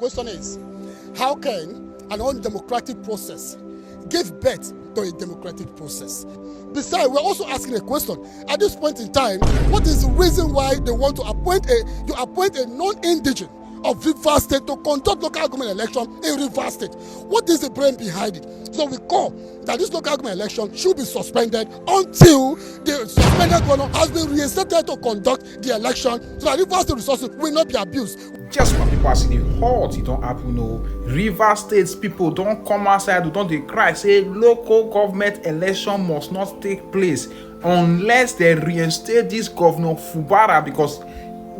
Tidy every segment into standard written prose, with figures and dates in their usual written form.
question is, how can an undemocratic process give birth to a democratic process? Besides, we're also asking a question. At this point in time, what is the reason why they want to appoint a non-indigent of Rivers State to conduct local government election in Rivers State? What is the brain behind it? So we call that this local government election should be suspended until the suspended governor has been reinstated to conduct the election so that Rivers State resources will not be abused. Just when people are saying hot, it don't happen. No, Rivers State's people don't come outside, don't they cry, say local government election must not take place unless they reinstate this governor Fubara, because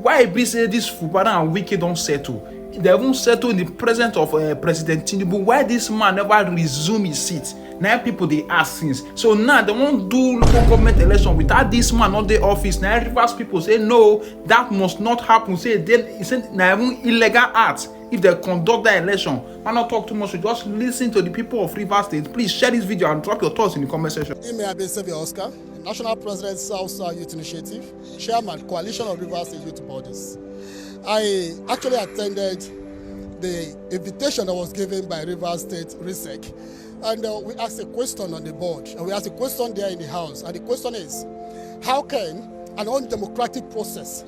why be say this Fubara and Wiki don't settle? They won't settle in the presence of President Tinubu. Why this man never resume his seat? Now people they ask since. So now they won't do local government election without this man on the office. Now Rivers people say no, that must not happen. Say then now even illegal acts if they conduct that election. Why not talk too much? Just listen to the people of Rivers State. Please share this video and drop your thoughts in the comment section. Oscar, National President, South Youth Initiative, Chairman, Coalition of Rivers State Youth Bodies. I actually attended the invitation that was given by Rivers State RISEC, and we asked a question on the board, and we asked a question there in the House, and the question is, how can an undemocratic process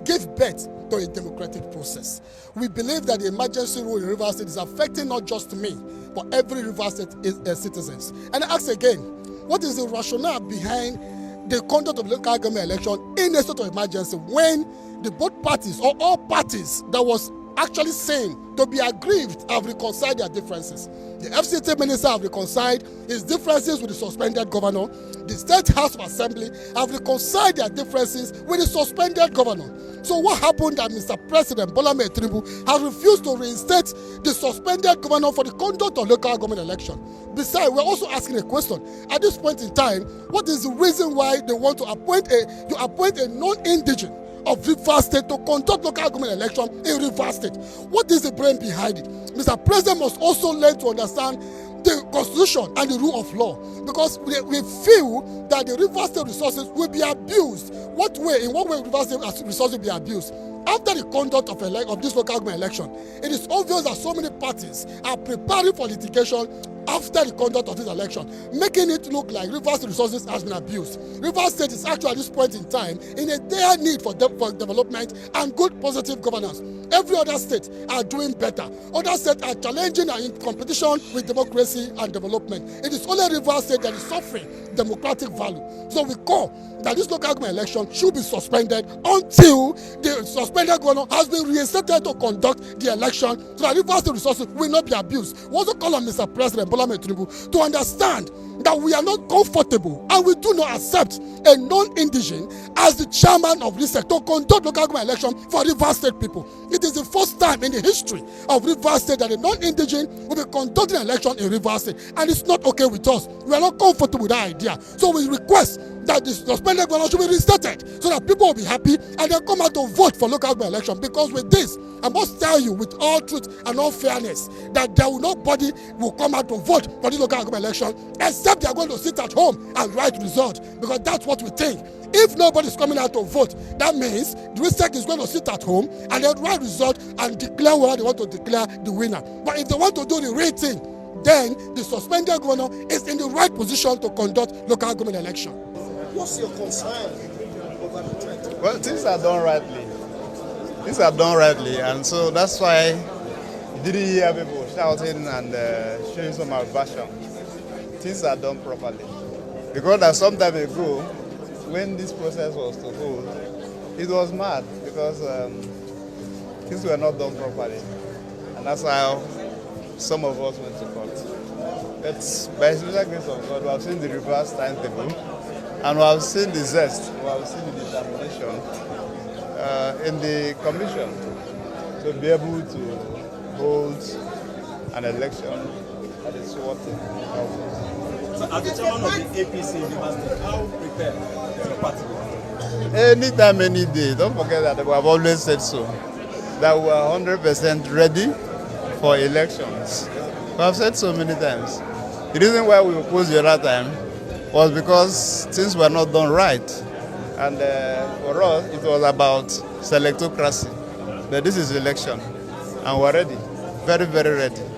give birth to a democratic process? We believe that the emergency rule in Rivers State is affecting not just me, but every Rivers State citizens. And I ask again, what is the rationale behind the conduct of local government election in a state of emergency when the both parties or all parties that was actually saying to be aggrieved have reconciled their differences? The FCT minister have reconciled his differences with the suspended governor. The State House of Assembly have reconciled their differences with the suspended governor. So what happened that Mr. President Bola Ahmed Tinubu has refused to reinstate the suspended governor for the conduct of local government election? Besides, we're also asking a question. At this point in time, what is the reason why they want to appoint a non-indigent of Rivers State to conduct local government election in Rivers State? What is the brain behind it? Mr. President must also learn to understand the constitution and the rule of law, because we feel that the Rivers State resources will be abused. In what way Rivers State resources will be abused? After the conduct of this local government election, it is obvious that so many parties are preparing for litigation after the conduct of this election, making it look like Rivers State resources has been abused. Rivers State is actually at this point in time in a dire need for development and good positive governance. Every other state are doing better. Other states are challenging and in competition with democracy and development. It is only Rivers State that is suffering democratic value. So we call that this local government election should be suspended until the suspended governor has been reinstated to conduct the election so that Rivers State resources will not be abused. We also call on Mr. President Bola Ahmed Tinubu to understand that we are not comfortable and we do not accept a non-indigent as the chairman of RISEC to conduct local government election for Rivers State people. It is the first time in the history of Rivers State that a non-indigent will be conducting an election in Rivers State, and it's not okay with us. We are not comfortable with that idea. So we request that the suspended governor should be reinstated so that people will be happy and they come out to vote for local government election. Because with this, I must tell you with all truth and all fairness that nobody will come out to vote for the local government election except they are going to sit at home and write results, because that's what we think. If nobody is coming out to vote, that means the RISEC is going to sit at home and they'll write result and declare whether they want to declare the winner. But if they want to do the real thing, then the suspended governor is in the right position to conduct local government election. What's your concern over the threat? Well, things are done rightly. Things are done rightly, and so that's why you didn't hear people shouting and showing some aversion. Things are done properly. Because some time ago, when this process was to hold, it was mad because things were not done properly. And that's how some of us went to court. But by the special grace of God, we have seen the reverse timetable, and we have seen the zest, we have seen the determination in the commission to be able to hold an election at a sorting office. So as the chairman of the APC in Rivers State, how prepared is your party? Anytime, any day. Don't forget that we have always said so, that we are 100% ready for elections. We have said so many times. The reason why we opposed the other time was because things were not done right. And for us, it was about selectocracy. But this is election, and we're ready. very, very ready.